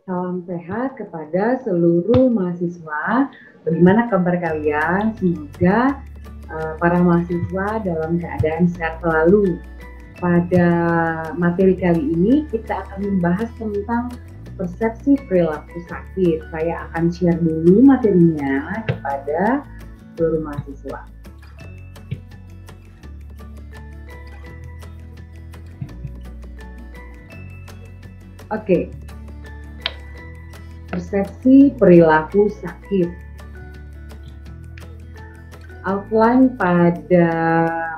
Salam sehat kepada seluruh mahasiswa. Bagaimana kabar kalian? Semoga para mahasiswa dalam keadaan sehat selalu. Pada materi kali ini kita akan membahas tentang persepsi perilaku sakit. Saya akan share dulu materinya kepada seluruh mahasiswa. Oke. Persepsi perilaku sakit. Outline pada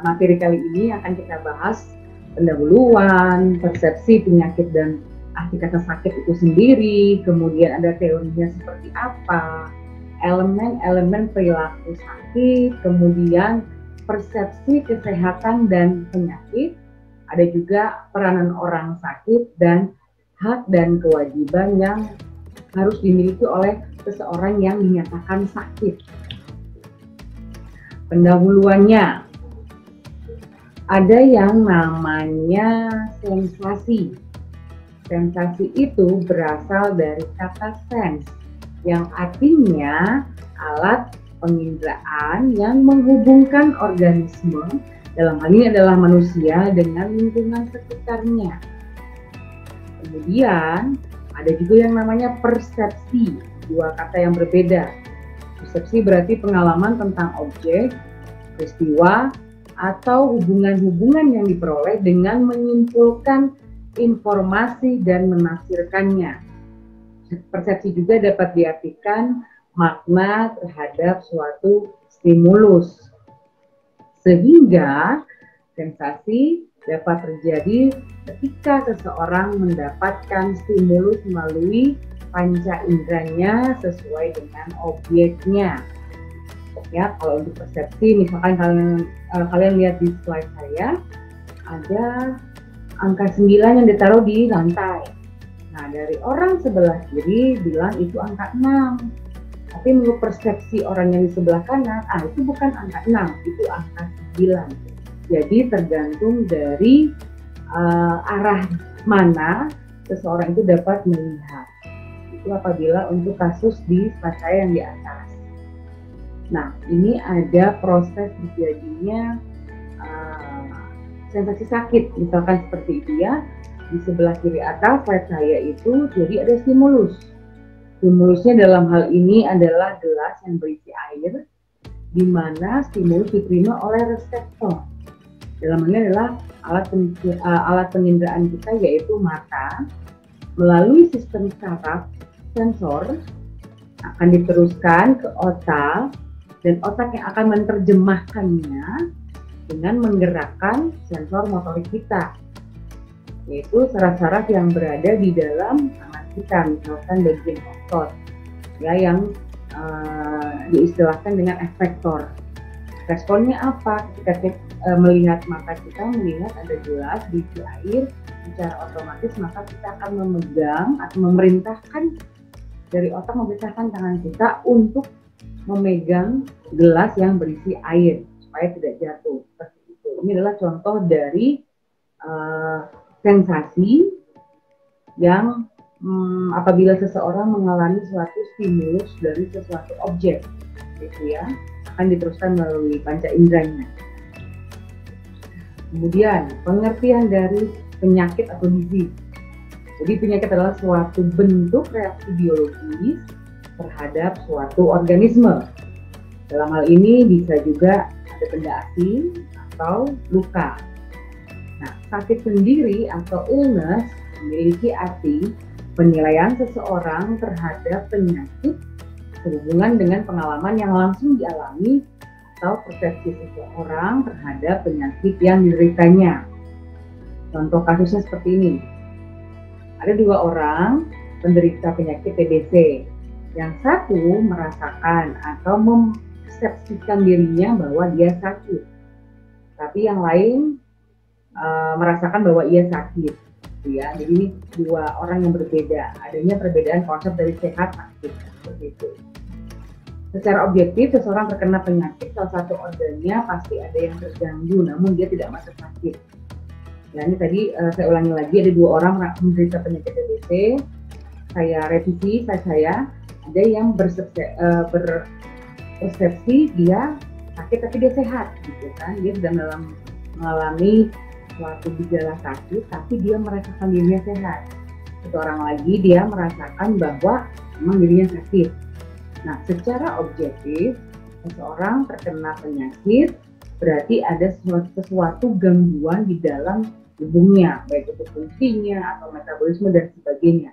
materi kali ini akan kita bahas pendahuluan, persepsi penyakit dan arti kata sakit itu sendiri, kemudian ada teorinya seperti apa, elemen-elemen perilaku sakit, kemudian persepsi kesehatan dan penyakit, ada juga peranan orang sakit dan hak dan kewajiban yang harus dimiliki oleh seseorang yang dinyatakan sakit. Pendahuluannya, ada yang namanya sensasi. Sensasi itu berasal dari kata sense, yang artinya alat penginderaan yang menghubungkan organisme, dalam hal ini adalah manusia, dengan lingkungan sekitarnya. Kemudian ada juga yang namanya persepsi, dua kata yang berbeda. Persepsi berarti pengalaman tentang objek, peristiwa, atau hubungan-hubungan yang diperoleh dengan menyimpulkan informasi dan menafsirkannya. Persepsi juga dapat diartikan makna terhadap suatu stimulus. Sehingga sensasi dapat terjadi ketika seseorang mendapatkan stimulus melalui panca inderanya sesuai dengan objeknya. Ya, kalau untuk persepsi, misalkan kalian lihat di slide saya, ada angka 9 yang ditaruh di lantai. Nah, dari orang sebelah kiri bilang itu angka 6. Tapi menurut persepsi orang yang di sebelah kanan, itu bukan angka 6, itu angka 9. Jadi tergantung dari arah mana seseorang itu dapat melihat. Itu apabila untuk kasus di slide saya yang di atas. Nah, ini ada proses terjadinya sensasi sakit. Misalkan seperti itu ya, di sebelah kiri atas slide saya itu, jadi ada stimulus. Stimulusnya dalam hal ini adalah gelas yang berisi air, di mana stimulus diterima oleh reseptor. Dalam hal ini adalah alat penginderaan kita, yaitu mata, melalui sistem saraf sensor akan diteruskan ke otak, dan otak yang akan menerjemahkannya dengan menggerakkan sensor motorik kita, yaitu saraf-saraf yang berada di dalam tangan kita, misalkan bagian otot, ya, yang diistilahkan dengan efektor. Responnya apa? Ketika kita melihat mata kita melihat ada gelas berisi air, secara otomatis maka kita akan memegang atau memerintahkan dari otak, memerintahkan tangan kita untuk memegang gelas yang berisi air supaya tidak jatuh. Seperti itu. Ini adalah contoh dari sensasi yang apabila seseorang mengalami suatu stimulus dari sesuatu objek, gitu ya, akan diteruskan melalui panca inderanya. Kemudian pengertian dari penyakit atau disease. Jadi penyakit adalah suatu bentuk reaksi biologis terhadap suatu organisme. Dalam hal ini bisa juga ada benda asing atau luka. Nah, sakit sendiri atau illness memiliki arti penilaian seseorang terhadap penyakit sehubungan dengan pengalaman yang langsung dialami atau persepsi seseorang terhadap penyakit yang dideritanya. Contoh kasusnya seperti ini. Ada 2 orang penderita penyakit TBC. Yang satu merasakan atau mempersepsikan dirinya bahwa dia sakit. Tapi yang lain merasakan bahwa ia sakit. Ya, jadi ini 2 orang yang berbeda. Adanya perbedaan konsep dari sehat sakit. Seperti itu. Secara objektif, seseorang terkena penyakit, salah satu organnya pasti ada yang terganggu, namun dia tidak merasa sakit. Nah, ini tadi saya ulangi lagi, ada 2 orang menderita penyakit TBC. saya revisi saya ada yang berpersepsi dia sakit tapi dia sehat gitu kan, dia sedang mengalami suatu gejala sakit tapi dia merasakan dirinya sehat. Satu orang lagi dia merasakan bahwa memang dirinya sakit. Nah, secara objektif seseorang terkena penyakit berarti ada sesuatu gangguan di dalam tubuhnya, baik itu fungsinya atau metabolisme dan sebagainya.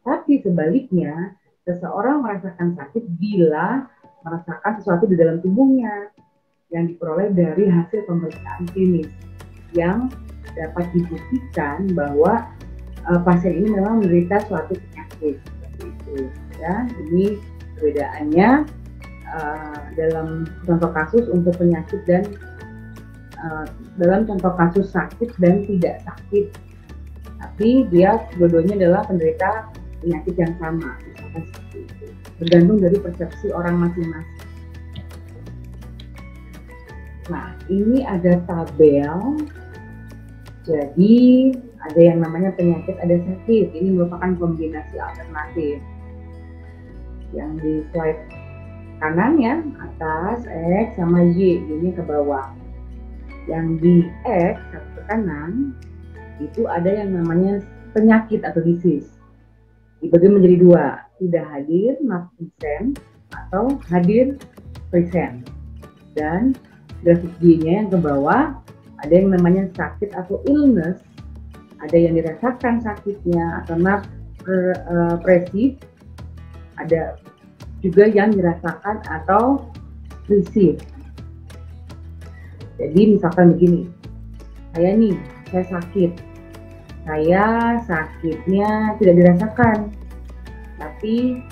Tapi sebaliknya, seseorang merasakan sakit bila merasakan sesuatu di dalam tubuhnya yang diperoleh dari hasil pemeriksaan klinis yang dapat dibuktikan bahwa pasien ini memang menderita suatu penyakit seperti itu. Ya, ini perbedaannya dalam contoh kasus untuk penyakit dan dalam contoh kasus sakit dan tidak sakit. Tapi dia dua-duanya adalah penderita penyakit yang sama, misalkan seperti itu. Tergantung dari persepsi orang masing-masing. Nah, ini ada tabel. Jadi ada yang namanya penyakit, ada sakit. Ini merupakan kombinasi alternatif. Yang di slide kanan ya, atas X sama Y, ini ke bawah. Yang di X ke kanan itu ada yang namanya penyakit atau disease. Dibagi menjadi dua, tidak hadir not present atau hadir present. Dan grafik Y-nya yang ke bawah ada yang namanya sakit atau illness, ada yang dirasakan sakitnya atau not present, ada juga yang dirasakan atau receive. Jadi misalkan begini, saya sakitnya tidak dirasakan, tapi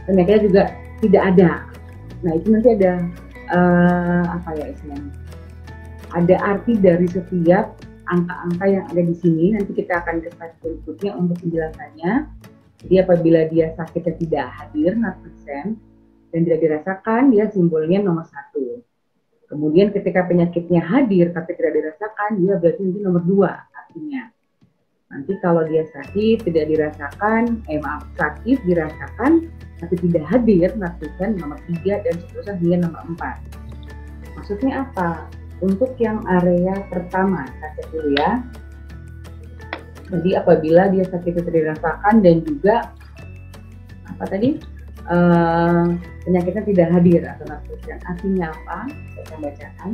penyakitnya juga tidak ada. Nah, itu nanti ada istilahnya? Ada arti dari setiap angka-angka yang ada di sini. Nanti kita akan ke slide berikutnya untuk penjelasannya. Jadi apabila dia sakitnya tidak hadir, not present, dan tidak dirasakan, dia simbolnya nomor 1. Kemudian ketika penyakitnya hadir tapi tidak dirasakan, dia berarti nanti nomor 2 artinya. Nanti kalau dia sakit tidak dirasakan, sakit dirasakan tapi tidak hadir, not present, nomor 3 dan seterusnya hingga nomor 4. Maksudnya apa? Untuk yang area pertama, kita cek dulu ya. Jadi apabila dia sakitnya tidak dirasakan dan juga penyakitnya tidak hadir atau not present, artinya apa? Saya bacakan.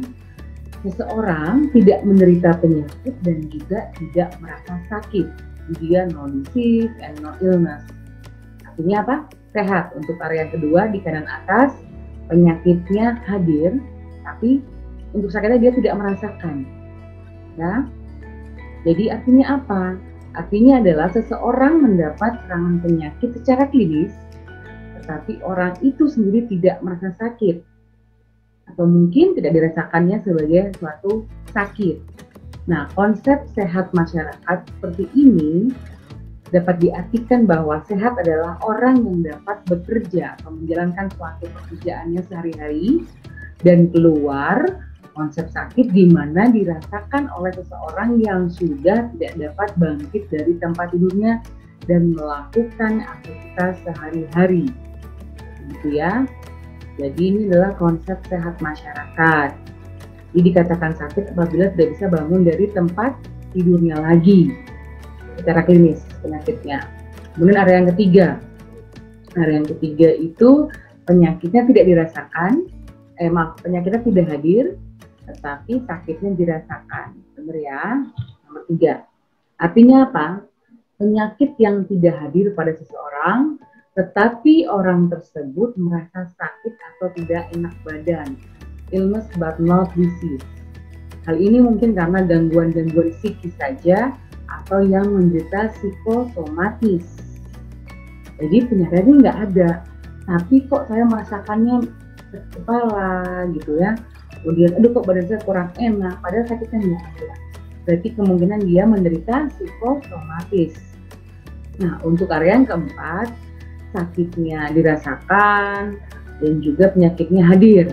Seseorang tidak menderita penyakit dan juga tidak merasa sakit. Dia no disease and no illness. Artinya apa? Sehat. Untuk area kedua di kanan atas, penyakitnya hadir, tapi untuk sakitnya dia tidak merasakan. Ya. Jadi artinya apa? Artinya adalah seseorang mendapat serangan penyakit secara klinis, tetapi orang itu sendiri tidak merasa sakit, atau mungkin tidak dirasakannya sebagai suatu sakit. Nah, konsep sehat masyarakat seperti ini dapat diartikan bahwa sehat adalah orang yang dapat bekerja atau menjalankan suatu pekerjaannya sehari-hari, dan keluar konsep sakit di mana dirasakan oleh seseorang yang sudah tidak dapat bangkit dari tempat tidurnya dan melakukan aktivitas sehari-hari. Gitu ya. Jadi ini adalah konsep sehat masyarakat. Jadi dikatakan sakit apabila tidak bisa bangun dari tempat tidurnya lagi secara klinis penyakitnya. Kemudian area yang ketiga. Area yang ketiga itu penyakitnya tidak dirasakan, penyakitnya tidak hadir, tetapi sakitnya dirasakan. Benar ya? Nomor 3. Artinya apa? Penyakit yang tidak hadir pada seseorang, tetapi orang tersebut merasa sakit atau tidak enak badan. Illness but not disease. Hal ini mungkin karena gangguan-gangguan psikis saja atau yang menderita psikosomatis. Jadi penyakitnya nggak ada, tapi kok saya merasakannya kepala gitu ya. Kemudian aduh kok badan saya kurang enak, padahal sakitnya nggak ada. Berarti kemungkinan dia menderita psikosomatis. Nah, untuk area yang keempat, sakitnya dirasakan dan juga penyakitnya hadir.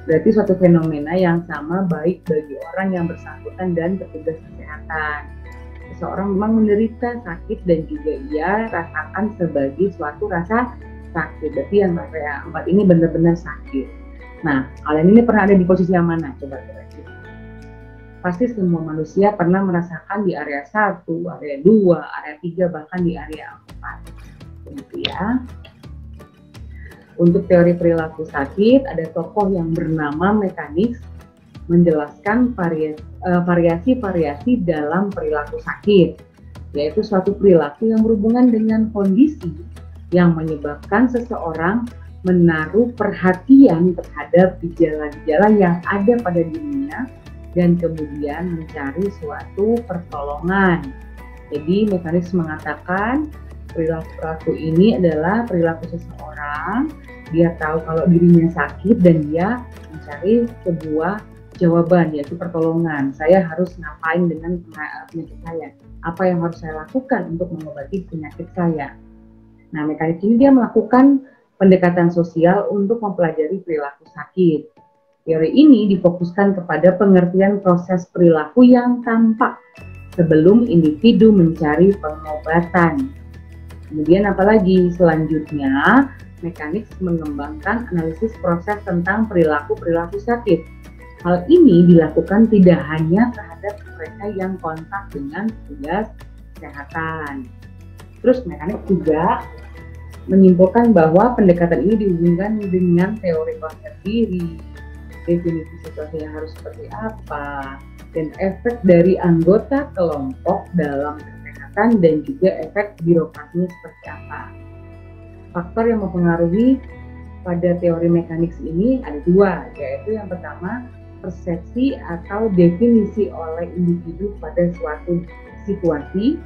Berarti suatu fenomena yang sama baik bagi orang yang bersangkutan dan petugas kesehatan. seseorang memang menderita sakit dan juga ia rasakan sebagai suatu rasa sakit. Berarti yang area 4 ini benar-benar sakit. Nah, kalian ini pernah ada di posisi yang mana? Coba kira-kira. Pasti semua manusia pernah merasakan di area 1, area 2, area 3, bahkan di area 4. Gitu ya. Untuk teori perilaku sakit, ada tokoh yang bernama Mechanics menjelaskan variasi-variasi dalam perilaku sakit, yaitu suatu perilaku yang berhubungan dengan kondisi yang menyebabkan seseorang menaruh perhatian terhadap gejala-gejala yang ada pada dirinya dan kemudian mencari suatu pertolongan. Jadi Mechanics mengatakan perilaku ini adalah perilaku seseorang, dia tahu kalau dirinya sakit dan dia mencari sebuah jawaban, yaitu pertolongan. Saya harus ngapain dengan penyakit saya? Apa yang harus saya lakukan untuk mengobati penyakit saya? Nah, Mechanics ini dia melakukan pendekatan sosial untuk mempelajari perilaku sakit. Teori ini difokuskan kepada pengertian proses perilaku yang tampak sebelum individu mencari pengobatan. Kemudian apalagi selanjutnya, Mechanics mengembangkan analisis proses tentang perilaku-perilaku sakit. Hal ini dilakukan tidak hanya terhadap mereka yang kontak dengan petugas kesehatan. Terus Mechanics juga menyimpulkan bahwa pendekatan ini dihubungkan dengan teori konsep diri, definisi situasi yang harus seperti apa, dan efek dari anggota kelompok dalam kesehatan dan juga efek birokrasinya seperti apa. Faktor yang mempengaruhi pada teori Mechanics ini ada dua, yaitu yang pertama persepsi atau definisi oleh individu pada suatu situasi,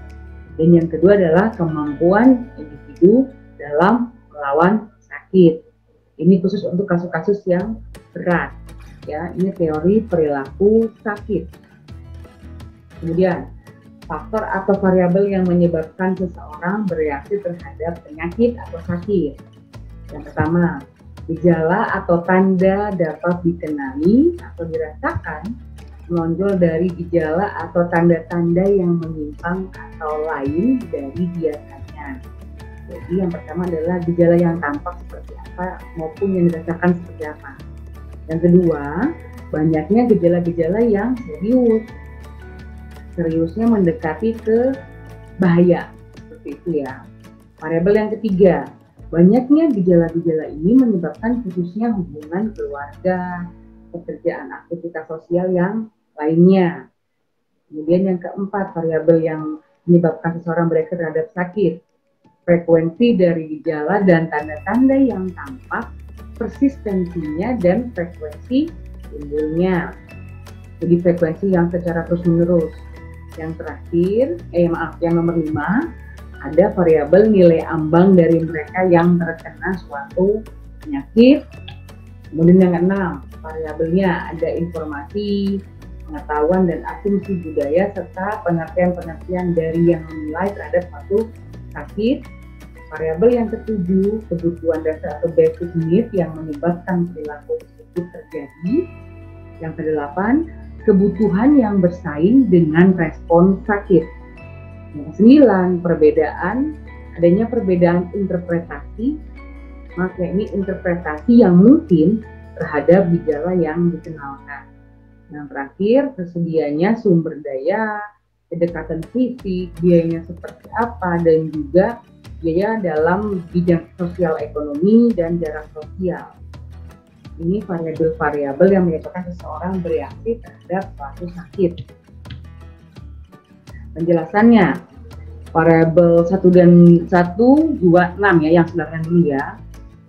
dan yang kedua adalah kemampuan individu dalam melawan sakit. Ini khusus untuk kasus-kasus yang berat, ya. Ini teori perilaku sakit. Kemudian faktor atau variabel yang menyebabkan seseorang bereaksi terhadap penyakit atau sakit. Yang pertama, gejala atau tanda dapat dikenali atau dirasakan menonjol dari gejala atau tanda-tanda yang menyimpang atau lain dari biasanya. Jadi yang pertama adalah gejala yang tampak seperti apa maupun yang dirasakan seperti apa. Yang kedua, banyaknya gejala-gejala yang serius. Seriusnya mendekati ke bahaya, seperti itu ya. Variabel yang ketiga, banyaknya gejala-gejala ini menyebabkan khususnya hubungan keluarga, pekerjaan, aktivitas sosial yang lainnya. Kemudian yang keempat, variabel yang menyebabkan seseorang bereaksi terhadap sakit, frekuensi dari gejala dan tanda-tanda yang tampak, persistensinya dan frekuensi timbulnya. Jadi frekuensi yang secara terus-menerus. Yang terakhir, yang nomor 5, ada variabel nilai ambang dari mereka yang terkena suatu penyakit. Kemudian yang keenam, variabelnya ada informasi, pengetahuan dan asumsi budaya serta pengertian-pengertian dari yang menilai terhadap suatu sakit. Variabel yang ketujuh, kebutuhan dasar atau basic need yang menyebabkan perilaku tersebut terjadi. Yang kedelapan, kebutuhan yang bersaing dengan respon sakit. Yang ke-9, adanya perbedaan interpretasi, maka ini interpretasi yang mungkin terhadap gejala yang dikenalkan. Yang terakhir, tersedianya sumber daya, kedekatan fisik, biayanya seperti apa, dan juga biaya dalam bidang sosial ekonomi dan jarak sosial. Ini variabel-variabel yang menyebabkan seseorang bereaksi terhadap suatu sakit. Penjelasannya, variabel 1 dan 1, 2, 6 ya, yang sebenarnya dulu ya.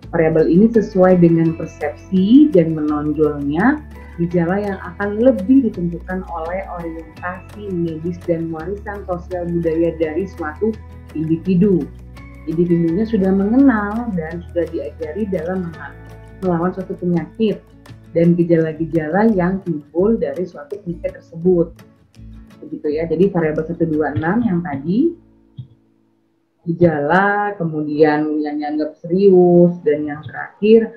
Variabel ini sesuai dengan persepsi dan menonjolnya gejala yang akan lebih ditentukan oleh orientasi medis dan warisan sosial budaya dari suatu individu. Individunya sudah mengenal dan sudah diajari dalam melawan suatu penyakit dan gejala-gejala yang timbul dari suatu penyakit tersebut. Begitu ya. Jadi variabel 1, 2, 6 yang tadi gejala, kemudian yang dianggap serius, dan yang terakhir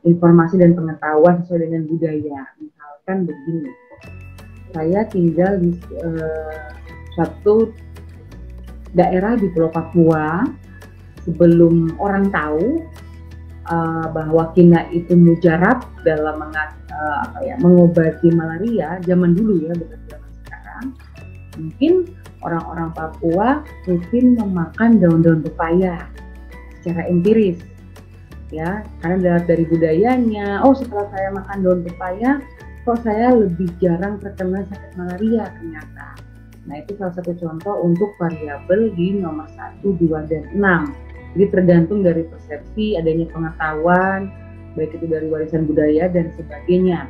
informasi dan pengetahuan sesuai dengan budaya. Misalkan begini, saya tinggal di satu daerah di Pulau Papua sebelum orang tahu bahwa kina itu mujarab dalam mengobati malaria zaman dulu ya, bukan zaman sekarang. Mungkin orang-orang Papua rutin memakan daun-daun pepaya secara empiris, ya, karena dari budayanya. Oh, setelah saya makan daun pepaya, kok saya lebih jarang terkena sakit malaria ternyata. Nah, itu salah satu contoh untuk variabel di nomor 1, 2, dan 6. Jadi tergantung dari persepsi, adanya pengetahuan, baik itu dari warisan budaya dan sebagainya.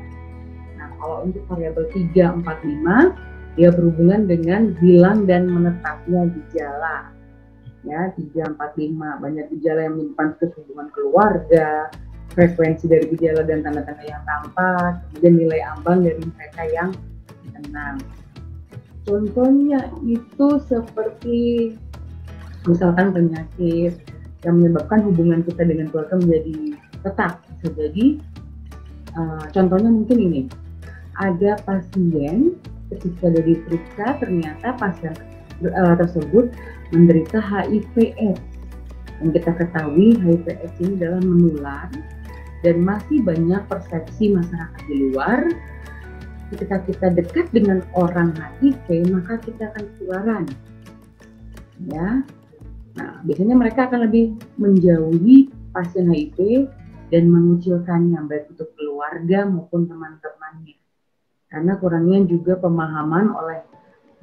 Nah, kalau untuk variabel 3, 4, 5, dia berhubungan dengan hilang dan menetapnya gejala. Ya, 3, 4, 5, banyak gejala yang menyimpan hubungan keluarga, frekuensi dari gejala dan tanda-tanda yang tampak, kemudian nilai ambang dari mereka yang tenang. Contohnya itu seperti misalkan penyakit yang menyebabkan hubungan kita dengan keluarga menjadi retak. Jadi contohnya mungkin ini, ada pasien ketika dia diperiksa ternyata pasien tersebut menderita HIV/AIDS. Dan kita ketahui HIV/AIDS ini adalah menular dan masih banyak persepsi masyarakat di luar. Ketika kita dekat dengan orang HIV, maka kita akan ketularan. Ya. Nah, biasanya mereka akan lebih menjauhi pasien HIV dan mengucilkannya, baik untuk keluarga maupun teman-temannya. Karena kurangnya juga pemahaman oleh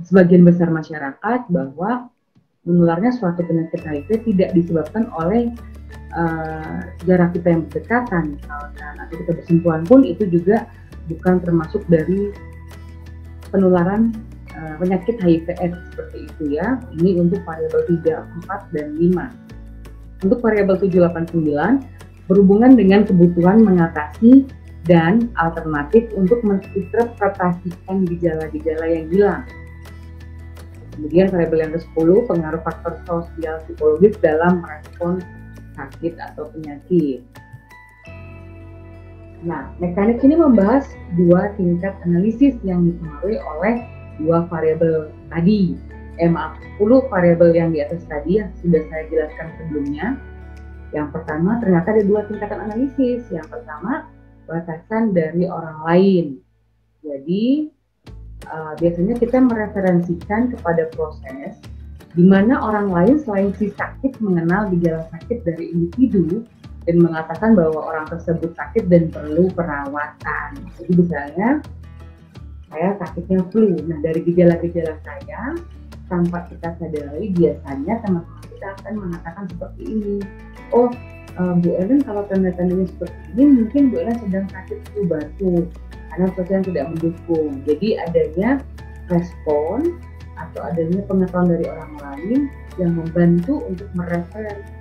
sebagian besar masyarakat bahwa menularnya suatu penyakit HIV tidak disebabkan oleh jarak kita yang berdekatan, misalkan, atau kita bersentuhan pun itu juga bukan termasuk dari penularan penyakit HIV/AIDS seperti itu ya. Ini untuk variabel 3, 4, dan 5. Untuk variabel 7, 8, 9 berhubungan dengan kebutuhan mengatasi dan alternatif untuk menginterpretasikan gejala-gejala yang hilang. Kemudian variabel yang ke-10, pengaruh faktor sosial psikologis dalam merespon sakit atau penyakit. Nah, mekanik ini membahas dua tingkat analisis yang dipengaruhi oleh dua variabel tadi. 10 variabel yang di atas tadi yang sudah saya jelaskan sebelumnya. Yang pertama, ternyata ada dua tingkatan analisis. Yang pertama, batasan dari orang lain. Jadi, biasanya kita mereferensikan kepada proses di mana orang lain selain si sakit mengenal gejala sakit dari individu dan mengatakan bahwa orang tersebut sakit dan perlu perawatan. Jadi misalnya, saya sakitnya flu. Nah, dari gejala-gejala saya, tanpa kita sadari, biasanya teman-teman kita akan mengatakan seperti ini. Oh, Bu Ellen kalau tanda-tandanya seperti ini, mungkin Bu Ellen sedang sakit flu batuk, karena pasien tidak mendukung. Jadi adanya respon atau adanya pengetahuan dari orang lain yang membantu untuk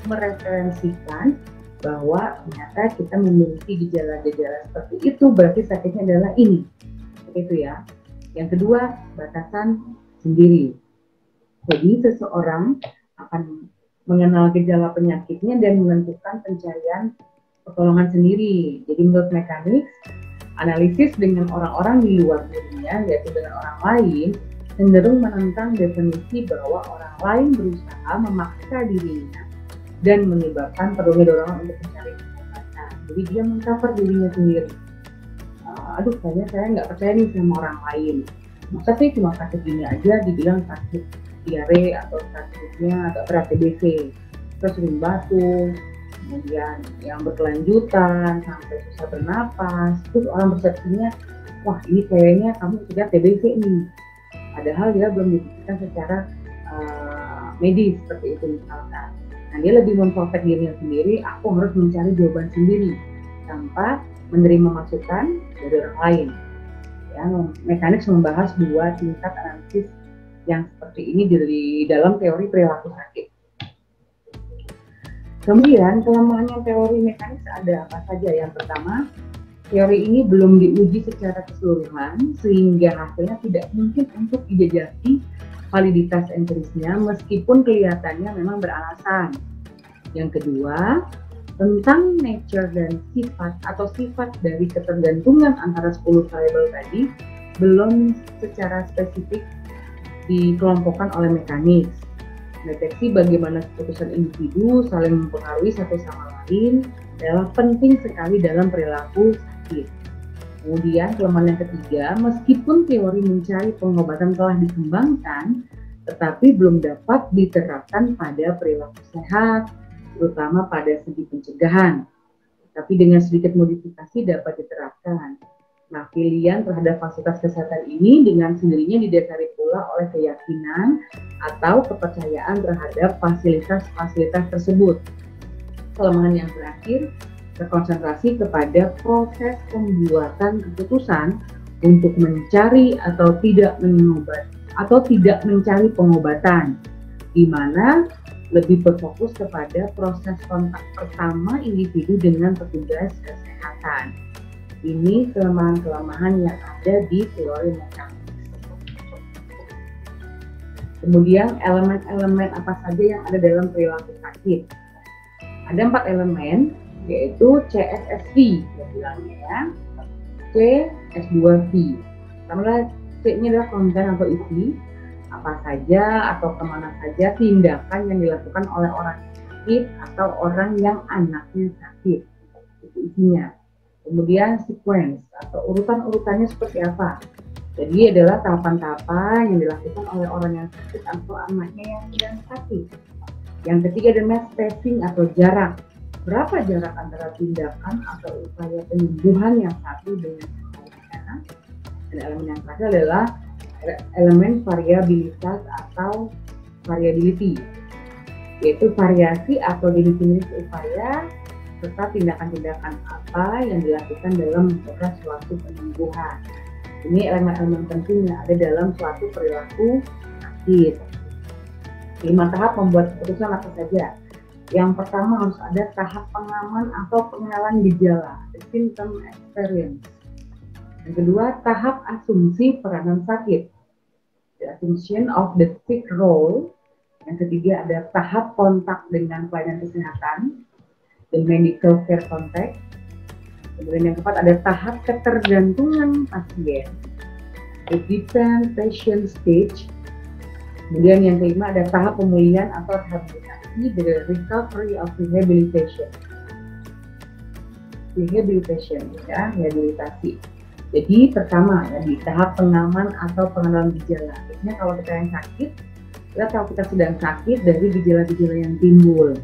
mereferensikan bahwa ternyata kita memiliki gejala-gejala seperti itu, berarti sakitnya adalah ini. Itu ya. Yang kedua, batasan sendiri. Jadi seseorang akan mengenal gejala penyakitnya dan menentukan pencarian pertolongan sendiri. Jadi menurut mekanik, analisis dengan orang-orang di luar dirinya, yaitu dengan orang lain, cenderung menentang definisi bahwa orang lain berusaha memaksa dirinya dan menyebabkan perlunya dorongan untuk mencari kesehatan. Jadi dia mengcover dirinya sendiri. Aduh, kayaknya saya nggak percaya nih sama orang lain. Masa sih cuma sakit gini aja dibilang sakit diare atau sakitnya atau TBC, terus sering batuk, kemudian yang berkelanjutan sampai susah bernapas, terus orang persepsinya, wah ini kayaknya kamu sudah TBC nih. Padahal dia belum dibuktikan secara medis seperti itu misalkan. Nah, dia lebih memprotek dirinya sendiri, aku harus mencari jawaban sendiri tanpa menerima masukan dari orang lain. Ya, mekanik membahas dua tingkat analisis yang seperti ini di dalam teori perilaku sakit. Kemudian kelemahan teori mekanik ada apa saja? Yang pertama, teori ini belum diuji secara keseluruhan sehingga hasilnya tidak mungkin untuk dijajaki validitas empirisnya meskipun kelihatannya memang beralasan. Yang kedua, tentang nature dan sifat atau sifat dari ketergantungan antara 10 variabel tadi belum secara spesifik dikelompokkan oleh mekanik. Deteksi bagaimana keputusan individu saling mempengaruhi satu sama lain adalah penting sekali dalam perilaku sakit. Kemudian kelemahan yang ketiga, meskipun teori mencari pengobatan telah dikembangkan, tetapi belum dapat diterapkan pada perilaku sehat, terutama pada segi pencegahan. Tapi dengan sedikit modifikasi dapat diterapkan. Nah, pilihan terhadap fasilitas kesehatan ini dengan sendirinya didasari pula oleh keyakinan atau kepercayaan terhadap fasilitas-fasilitas tersebut. Kelemahan yang terakhir terkonsentrasi kepada proses pembuatan keputusan untuk mencari atau tidak mencari pengobatan, di mana lebih berfokus kepada proses kontak pertama individu dengan petugas kesehatan. Ini kelemahan-kelemahan yang ada di teori mekanis. Kemudian elemen-elemen apa saja yang ada dalam perilaku sakit? Ada 4 elemen, yaitu CSSV, yang bilangnya ya. C, S2V. Pertama, C-nya adalah konten atau isi, apa saja atau kemana saja tindakan yang dilakukan oleh orang yang sakit atau orang yang anaknya sakit. Itu isinya. Kemudian sequence atau urutan-urutannya seperti apa. Jadi adalah tahapan-tahapan yang dilakukan oleh orang yang sakit atau anaknya yang sedang sakit. Yang ketiga adalah spacing atau jarak. Berapa jarak antara tindakan atau upaya penyembuhan yang satu dengan yang lainnya. Dan elemen yang terakhir adalah elemen variabilitas atau variability, yaitu variasi atau jenis-jenis upaya serta tindakan-tindakan apa yang dilakukan dalam mencegah suatu penyembuhan. Ini elemen-elemen penting yang ada dalam suatu perilaku sakit. 5 tahap membuat keputusan apa saja. Yang pertama harus ada tahap pengaman atau pengenalan gejala, the symptom experience. Yang kedua, tahap asumsi peranan sakit, the assumption of the sick role. Yang ketiga ada tahap kontak dengan pelayanan kesehatan, the medical care contact. Kemudian yang keempat ada tahap ketergantungan pasien, the dependent patient stage. Kemudian yang kelima ada tahap pemulihan atau rehabilitasi, the recovery of rehabilitation. Ya, rehabilitasi. Jadi pertama ya di tahap pengaman atau pengenalan gejala. Biasanya kalau kita yang sakit, kita tahu kita sedang sakit dari gejala-gejala yang timbul.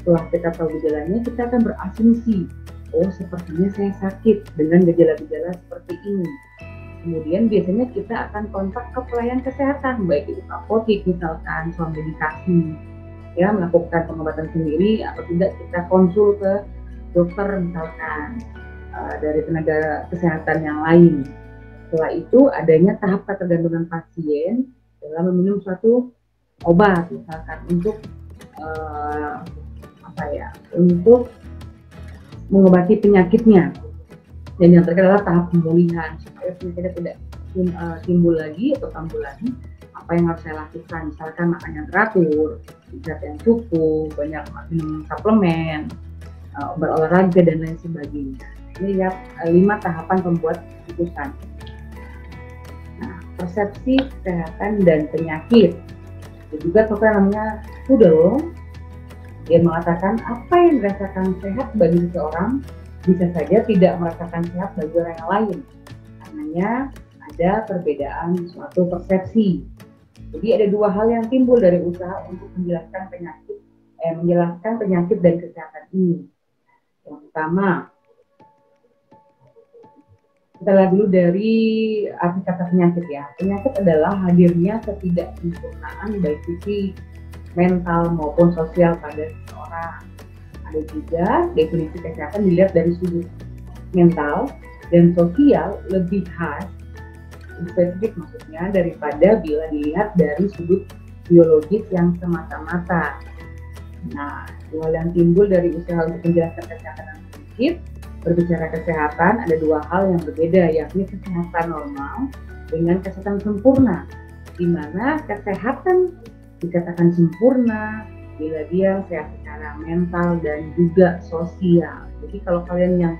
Setelah kita tahu gejalanya, kita akan berasumsi, oh sepertinya saya sakit dengan gejala-gejala seperti ini. Kemudian biasanya kita akan kontak ke pelayan kesehatan, baik itu apotik misalkan, soal medikasi, ya melakukan pengobatan sendiri atau tidak kita konsul ke dokter misalkan dari tenaga kesehatan yang lain. Setelah itu adanya tahap ketergantungan pasien dalam meminum suatu obat misalkan untuk untuk mengobati penyakitnya. Dan yang terakhir adalah tahap pemulihan supaya penyakitnya tidak timbul lagi atau kambuh lagi. Apa yang harus saya lakukan? Misalkan makan yang teratur, istirahat yang cukup, banyak minum suplemen, berolahraga dan lain sebagainya. Ini ya 5 tahapan pembuat keputusan. Nah, persepsi kesehatan dan penyakit. Dan juga program namanya Hudel. Dia mengatakan apa yang dirasakan sehat bagi seseorang bisa saja tidak merasakan sehat bagi orang yang lain. Karenanya ada perbedaan suatu persepsi. Jadi ada 2 hal yang timbul dari usaha untuk menjelaskan penyakit dan kesehatan ini. Yang pertama, kita lihat dulu dari arti kata penyakit ya. Penyakit adalah hadirnya ketidaksempurnaan baik sisi mental maupun sosial pada seseorang. Ada juga definisi kesehatan dilihat dari sudut mental dan sosial lebih khas, spesifik maksudnya, daripada bila dilihat dari sudut biologis yang semata-mata. Nah, hal yang timbul dari usaha untuk menjelaskan kesehatan dan penyakit, berbicara kesehatan ada 2 hal yang berbeda, yakni kesehatan normal dengan kesehatan sempurna, di mana kesehatan dikatakan sempurna bila dia sehat secara mental dan juga sosial. Jadi kalau kalian yang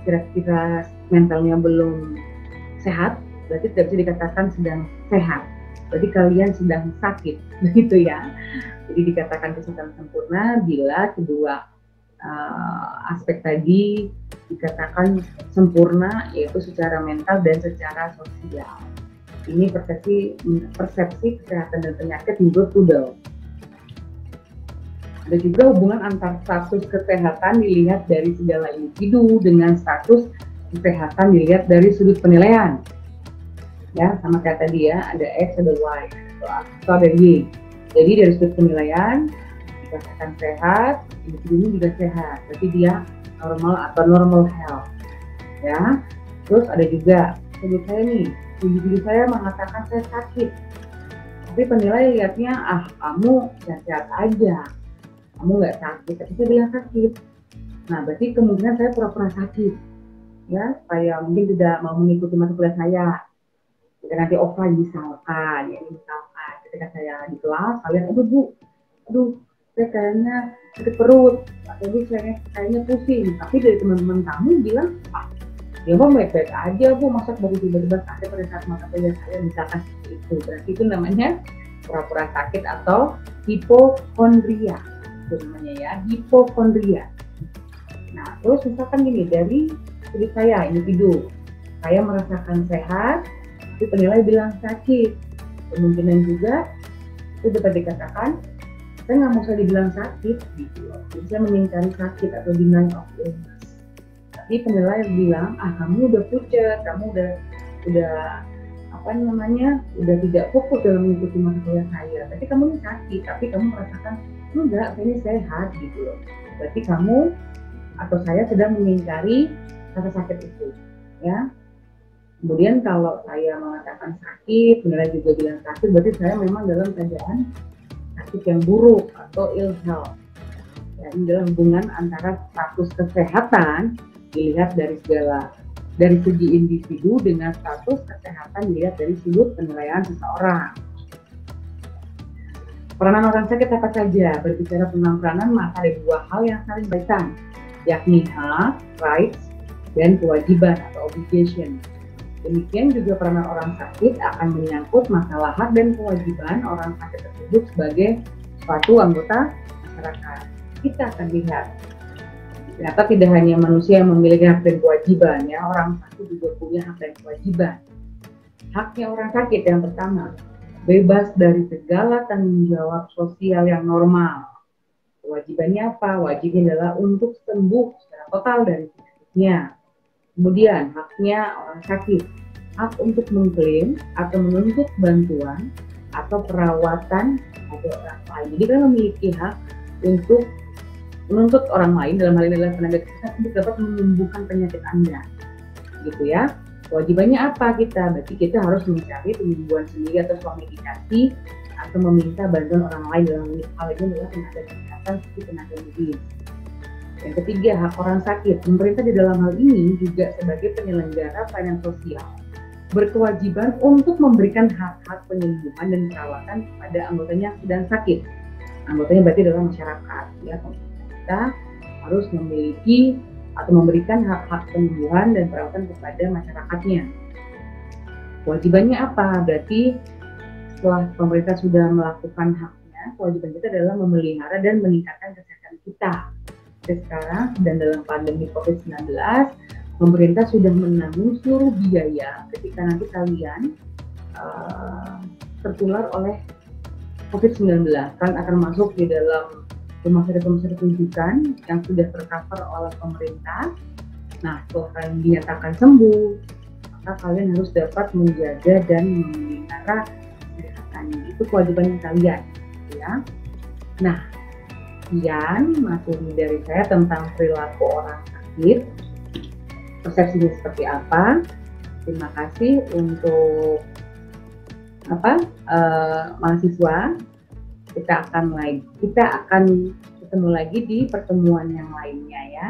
kira-kira mentalnya belum sehat, berarti tidak bisa dikatakan sedang sehat. berarti kalian sedang sakit, begitu ya. Jadi dikatakan kesehatan sempurna bila kedua aspek tadi dikatakan sempurna, yaitu secara mental dan secara sosial. Ini persepsi kesehatan dan penyakit menurut Tudor. Ada juga hubungan antar status kesehatan dilihat dari segala individu dengan status kesehatan dilihat dari sudut penilaian. Ya, sama kayak tadi ya, ada X, ada Y, atau ada Y. Jadi dari sudut penilaian, dikatakan sehat, individunya juga sehat, berarti dia normal atau normal health. Ya, terus ada juga sudut saya nih, individu saya mengatakan saya sakit, tapi penilai lihatnya kamu sehat aja, kamu nggak sakit, tapi saya bilang sakit. Nah, berarti kemungkinan saya pura-pura sakit, ya, supaya mungkin tidak mau mengikuti mata kuliah saya. Jika nanti offline misalkan, ya misalkan, ketika saya di kelas, kalian, aduh, saya kayaknya sakit perut, atau saya kayaknya pusing, tapi dari teman-teman kamu bilang, ya kok baik-baik aja, Bu, masa baru tiba-tiba sakit pada saat mata kuliah saya, misalkan seperti itu. Berarti itu namanya pura-pura sakit atau hipokondria. Itu namanya ya, hipokondria. Nah, terus misalkan gini, dari sudut saya, individu, saya merasakan sehat, tapi penilai bilang sakit. Kemungkinan juga itu dapat dikatakan saya nggak mau dibilang sakit gitu loh. Jadi saya mengingkari sakit atau denial of illness. Tapi penilai bilang, kamu udah pucat, kamu udah udah tidak fokus dalam mengikuti mata kuliah saya. Berarti kamu ini sakit, tapi kamu merasakan enggak, saya ini sehat gitu loh. Berarti kamu atau saya sedang mengingkari rasa sakit itu, ya. Kemudian kalau saya mengatakan sakit, penilai juga bilang sakit, berarti saya memang dalam keadaan sakit yang buruk atau ill health. Ya, ini adalah hubungan antara status kesehatan dilihat dari segi individu dengan status kesehatan dilihat dari sudut penilaian seseorang. Peranan orang sakit apa saja? Berbicara tentang peranan, maka ada dua hal yang saling berkaitan, yakni hak, rights, dan kewajiban atau obligation. Demikian juga peranan orang sakit akan menyangkut masalah hak dan kewajiban orang sakit tersebut sebagai suatu anggota masyarakat. Kita akan lihat, ternyata tidak hanya manusia yang memiliki hak dan kewajiban, ya, orang sakit juga punya hak dan kewajiban. Haknya orang sakit yang pertama, bebas dari segala tanggung jawab sosial yang normal. Kewajibannya apa? Wajibnya adalah untuk sembuh secara total dari penyakitnya. Kemudian haknya orang sakit, hak untuk mengklaim atau menuntut bantuan atau perawatan pada orang lain. Jadi kan memiliki hak untuk menuntut orang lain, dalam hal ini adalah tenaga kesehatan, untuk dapat menyembuhkan penyakit Anda, gitu ya. Kewajibannya apa kita? Berarti kita harus mencari penyembuhan sendiri atau medikasi atau meminta bantuan orang lain, dalam hal ini adalah tenaga kesehatan seperti tenaga medis. Yang ketiga, hak orang sakit. Pemerintah di dalam hal ini juga sebagai penyelenggara pelayanan sosial berkewajiban untuk memberikan hak-hak penyembuhan dan perawatan kepada anggotanya yang sedang sakit. Anggotanya berarti adalah masyarakat. Ya, kita harus memiliki atau memberikan hak-hak penyembuhan dan perawatan kepada masyarakatnya. Kewajibannya apa? Berarti setelah pemerintah sudah melakukan haknya, kewajiban kita adalah memelihara dan meningkatkan kesehatan kita. Sekarang dan dalam pandemi COVID-19, pemerintah sudah menanggung seluruh biaya ketika nanti kalian tertular oleh COVID-19. Kalian akan masuk di dalam rumah sakit rujukan yang sudah tercover oleh pemerintah. Nah, setelah kalian dinyatakan sembuh, maka kalian harus dapat menjaga dan memelihara kesehatannya. Itu kewajiban kalian, ya. Nah, sekian materi dari saya tentang perilaku orang sakit, persepsinya seperti apa. Terima kasih untuk mahasiswa. Kita akan ketemu lagi di pertemuan yang lainnya, ya.